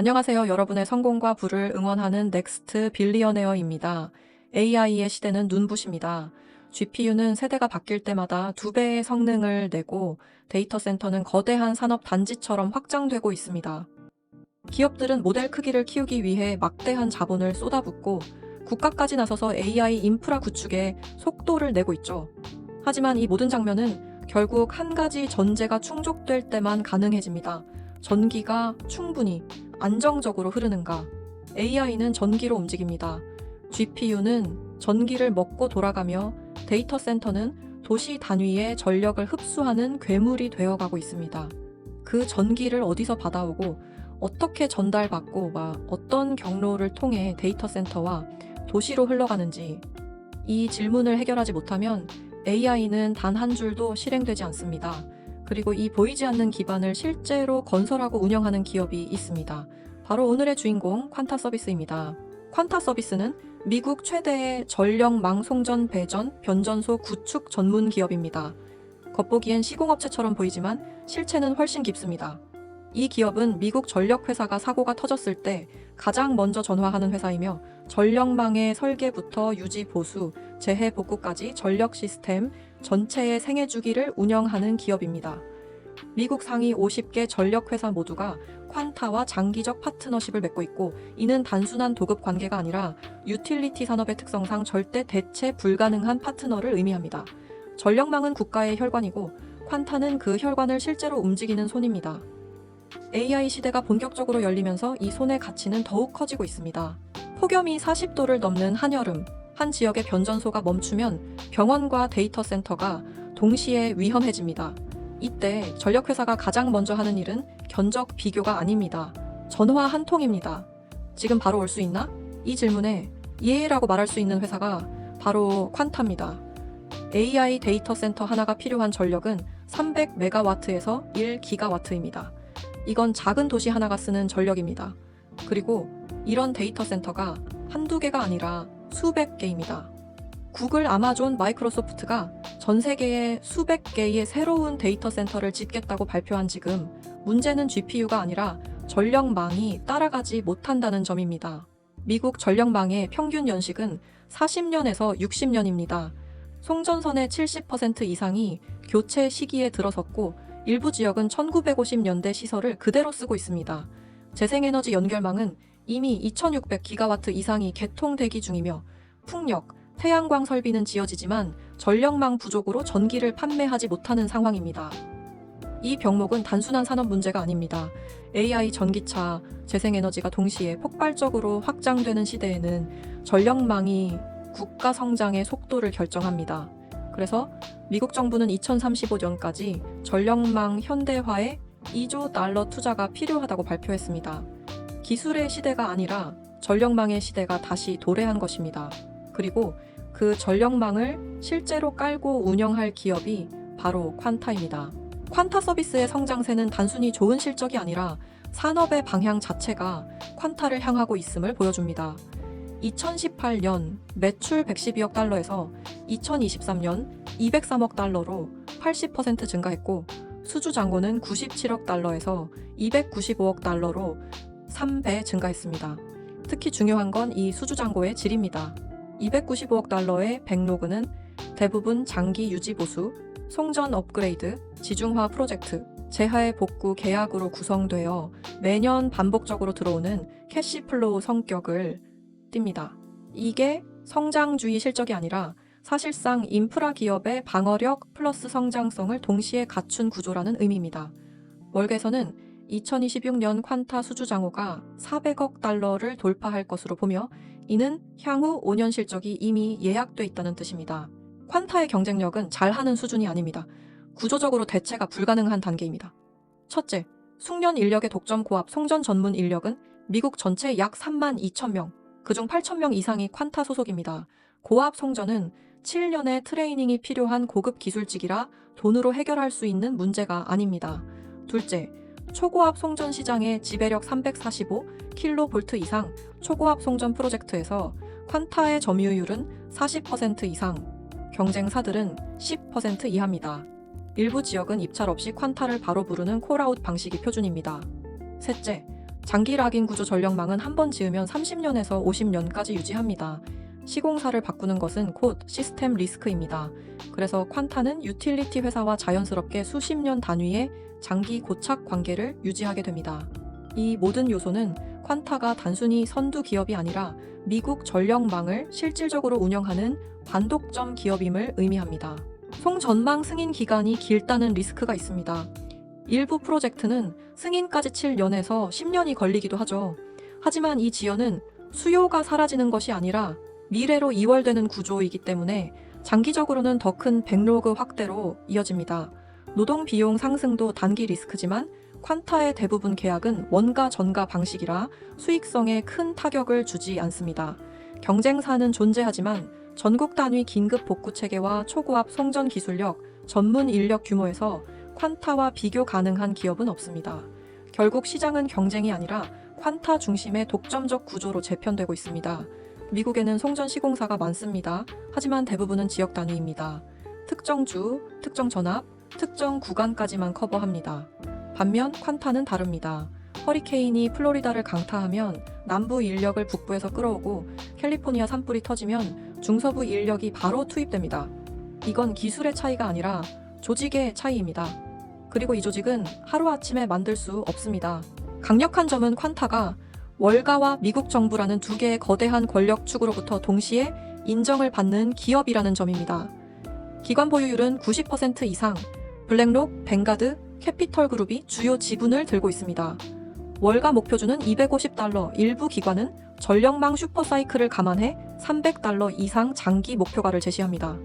안녕하세요. 여러분의 성공과 부를 응원하는 넥스트 빌리어네어입니다. AI의 시대는 눈부십니다. GPU는 세대가 바뀔 때마다 2배의 성능을 내고 데이터 센터는 거대한 산업 단지처럼 확장되고 있습니다. 기업들은 모델 크기를 키우기 위해 막대한 자본을 쏟아붓고 국가까지 나서서 AI 인프라 구축에 속도를 내고 있죠. 하지만 이 모든 장면은 결국 한 가지 전제가 충족될 때만 가능해집니다. 전기가 충분히 안정적으로 흐르는가? AI는 전기로 움직입니다. GPU는 전기를 먹고 돌아가며 데이터 센터는 도시 단위의 전력을 흡수하는 괴물이 되어가고 있습니다. 그 전기를 어디서 받아오고 어떻게 전달받고 어떤 경로를 통해 데이터 센터와 도시로 흘러가는지 이 질문을 해결하지 못하면 AI는 단 한 줄도 실행되지 않습니다. 그리고 이 보이지 않는 기반을 실제로 건설하고 운영하는 기업이 있습니다. 바로 오늘의 주인공 퀀타 서비스입니다. 퀀타 서비스는 미국 최대의 전력망 송전 배전 변전소 구축 전문 기업입니다. 겉보기엔 시공업체처럼 보이지만 실체는 훨씬 깊습니다. 이 기업은 미국 전력회사가 사고가 터졌을 때 가장 먼저 전화하는 회사이며 전력망의 설계부터 유지 보수, 재해 복구까지 전력 시스템 전체의 생애 주기를 운영하는 기업입니다. 미국 상위 50개 전력회사 모두가 퀀타와 장기적 파트너십을 맺고 있고 이는 단순한 도급 관계가 아니라 유틸리티 산업의 특성상 절대 대체 불가능한 파트너를 의미합니다. 전력망은 국가의 혈관이고 퀀타는 그 혈관을 실제로 움직이는 손입니다. AI 시대가 본격적으로 열리면서 이 손의 가치는 더욱 커지고 있습니다. 폭염이 40도를 넘는 한여름, 한 지역의 변전소가 멈추면 병원과 데이터 센터가 동시에 위험해집니다. 이때 전력회사가 가장 먼저 하는 일은 견적 비교가 아닙니다. 전화 한 통입니다. 지금 바로 올 수 있나? 이 질문에 예라고 말할 수 있는 회사가 바로 퀀타입니다. AI 데이터 센터 하나가 필요한 전력은 300메가와트에서 1기가와트입니다. 이건 작은 도시 하나가 쓰는 전력입니다. 그리고 이런 데이터 센터가 한두 개가 아니라 수백 개입니다. 구글, 아마존, 마이크로소프트가 전 세계에 수백 개의 새로운 데이터 센터를 짓겠다고 발표한 지금 문제는 GPU가 아니라 전력망이 따라가지 못한다는 점입니다. 미국 전력망의 평균 연식은 40년에서 60년입니다. 송전선의 70% 이상이 교체 시기에 들어섰고 일부 지역은 1950년대 시설을 그대로 쓰고 있습니다. 재생에너지 연결망은 이미 2600기가와트 이상이 개통대기 중이며 풍력, 태양광 설비는 지어지지만 전력망 부족으로 전기를 판매하지 못하는 상황입니다. 이 병목은 단순한 산업 문제가 아닙니다. AI, 전기차, 재생에너지가 동시에 폭발적으로 확장되는 시대에는 전력망이 국가 성장의 속도를 결정합니다. 그래서 미국 정부는 2035년까지 전력망 현대화에 2조 달러 투자가 필요하다고 발표했습니다. 기술의 시대가 아니라 전력망의 시대가 다시 도래한 것입니다. 그리고 그 전력망을 실제로 깔고 운영할 기업이 바로 퀀타입니다. 퀀타 서비스의 성장세는 단순히 좋은 실적이 아니라 산업의 방향 자체가 퀀타를 향하고 있음을 보여줍니다. 2018년 매출 112억 달러에서 2023년 203억 달러로 80% 증가했고 수주 잔고는 97억 달러에서 295억 달러로 3배 증가했습니다. 특히 중요한 건 이 수주 잔고의 질입니다. 295억 달러의 백로그는 대부분 장기 유지 보수, 송전 업그레이드, 지중화 프로젝트, 재하의 복구 계약으로 구성되어 매년 반복적으로 들어오는 캐시플로우 성격을 띱니다. 이게 성장주의 실적이 아니라 사실상 인프라 기업의 방어력 플러스 성장성을 동시에 갖춘 구조라는 의미입니다. 월계에서는 2026년 퀀타 수주 잔고가 400억 달러를 돌파할 것으로 보며 이는 향후 5년 실적이 이미 예약돼 있다는 뜻입니다. 퀀타의 경쟁력은 잘하는 수준이 아닙니다. 구조적으로 대체가 불가능한 단계입니다. 첫째, 숙련 인력의 독점 고압 송전 전문 인력은 미국 전체 약 32,000명, 그중 8,000명 이상이 퀀타 소속입니다. 고압 송전은 7년의 트레이닝이 필요한 고급 기술직이라 돈으로 해결할 수 있는 문제가 아닙니다. 둘째, 초고압 송전 시장의 지배력 345kV 이상 초고압 송전 프로젝트에서 퀀타의 점유율은 40% 이상, 경쟁사들은 10% 이하입니다. 일부 지역은 입찰 없이 퀀타를 바로 부르는 콜아웃 방식이 표준입니다. 셋째, 장기 락인 구조 전력망은 한 번 지으면 30년에서 50년까지 유지합니다. 시공사를 바꾸는 것은 곧 시스템 리스크입니다. 그래서 퀀타는 유틸리티 회사와 자연스럽게 수십 년 단위의 장기 고착 관계를 유지하게 됩니다. 이 모든 요소는 퀀타가 단순히 선두 기업이 아니라 미국 전력망을 실질적으로 운영하는 반독점 기업임을 의미합니다. 송전망 승인 기간이 길다는 리스크가 있습니다. 일부 프로젝트는 승인까지 7년에서 10년이 걸리기도 하죠. 하지만 이 지연은 수요가 사라지는 것이 아니라 미래로 이월되는 구조이기 때문에 장기적으로는 더 큰 백로그 확대로 이어집니다. 노동 비용 상승도 단기 리스크지만 퀀타의 대부분 계약은 원가 전가 방식이라 수익성에 큰 타격을 주지 않습니다. 경쟁사는 존재하지만 전국 단위 긴급 복구 체계와 초고압 송전 기술력, 전문 인력 규모에서 퀀타와 비교 가능한 기업은 없습니다. 결국 시장은 경쟁이 아니라 퀀타 중심의 독점적 구조로 재편되고 있습니다. 미국에는 송전 시공사가 많습니다. 하지만 대부분은 지역 단위입니다. 특정 주, 특정 전압, 특정 구간까지만 커버합니다. 반면 퀀타는 다릅니다. 허리케인이 플로리다를 강타하면 남부 인력을 북부에서 끌어오고 캘리포니아 산불이 터지면 중서부 인력이 바로 투입됩니다. 이건 기술의 차이가 아니라 조직의 차이입니다. 그리고 이 조직은 하루아침에 만들 수 없습니다. 강력한 점은 퀀타가 월가와 미국 정부라는 두 개의 거대한 권력축으로부터 동시에 인정을 받는 기업이라는 점입니다. 기관 보유율은 90% 이상, 블랙록, 뱅가드, 캐피털 그룹이 주요 지분을 들고 있습니다. 월가 목표주는 $250, 일부 기관은 전력망 슈퍼사이클을 감안해 $300 이상 장기 목표가를 제시합니다.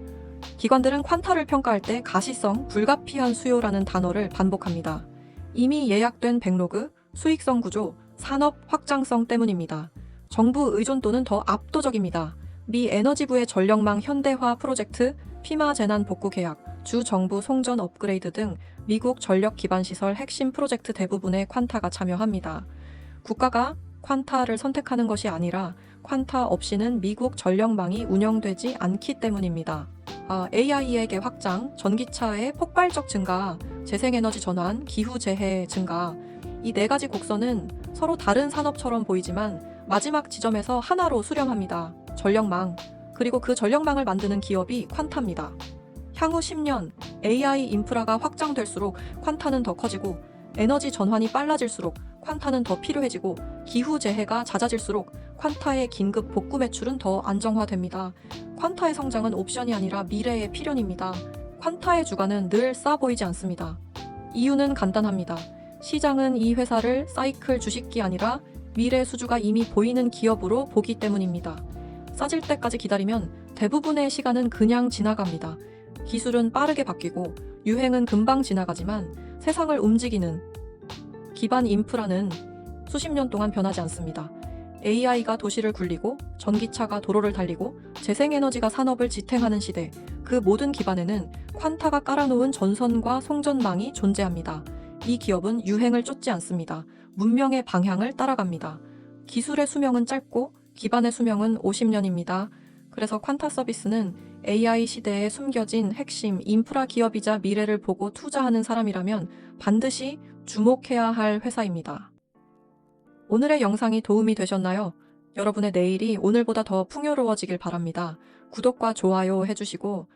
기관들은 퀀타를 평가할 때 가시성, 불가피한 수요라는 단어를 반복합니다. 이미 예약된 백로그, 수익성 구조, 산업 확장성 때문입니다. 정부 의존도는 더 압도적입니다. 미 에너지부의 전력망 현대화 프로젝트, 피마 재난 복구 계약, 주 정부 송전 업그레이드 등 미국 전력 기반 시설 핵심 프로젝트 대부분에 퀀타가 참여합니다. 국가가 퀀타를 선택하는 것이 아니라 퀀타 없이는 미국 전력망이 운영되지 않기 때문입니다. AI의 확장, 전기차의 폭발적 증가, 재생에너지 전환, 기후재해 증가, 이 네 가지 곡선은 서로 다른 산업처럼 보이지만 마지막 지점에서 하나로 수렴합니다. 전력망, 그리고 그 전력망을 만드는 기업이 퀀타입니다. 향후 10년, AI 인프라가 확장될수록 퀀타는 더 커지고 에너지 전환이 빨라질수록 퀀타는 더 필요해지고 기후재해가 잦아질수록 퀀타의 긴급 복구 매출은 더 안정화됩니다. 퀀타의 성장은 옵션이 아니라 미래의 필연입니다. 퀀타의 주가는 늘 싸 보이지 않습니다. 이유는 간단합니다. 시장은 이 회사를 사이클 주식이 아니라 미래 수주가 이미 보이는 기업으로 보기 때문입니다. 싸질 때까지 기다리면 대부분의 시간은 그냥 지나갑니다. 기술은 빠르게 바뀌고 유행은 금방 지나가지만 세상을 움직이는 기반 인프라는 수십 년 동안 변하지 않습니다. AI가 도시를 굴리고 전기차가 도로를 달리고 재생에너지가 산업을 지탱하는 시대, 그 모든 기반에는 퀀타가 깔아놓은 전선과 송전망이 존재합니다. 이 기업은 유행을 쫓지 않습니다. 문명의 방향을 따라갑니다. 기술의 수명은 짧고 기반의 수명은 50년입니다. 그래서 퀀타 서비스는 AI 시대에 숨겨진 핵심 인프라 기업이자 미래를 보고 투자하는 사람이라면 반드시 주목해야 할 회사입니다. 오늘의 영상이 도움이 되셨나요? 여러분의 내일이 오늘보다 더 풍요로워지길 바랍니다. 구독과 좋아요 해주시고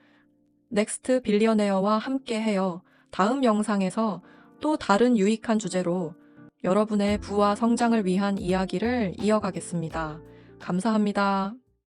넥스트 빌리어네어와 함께해요. 다음 영상에서 또 다른 유익한 주제로 여러분의 부와 성장을 위한 이야기를 이어가겠습니다. 감사합니다.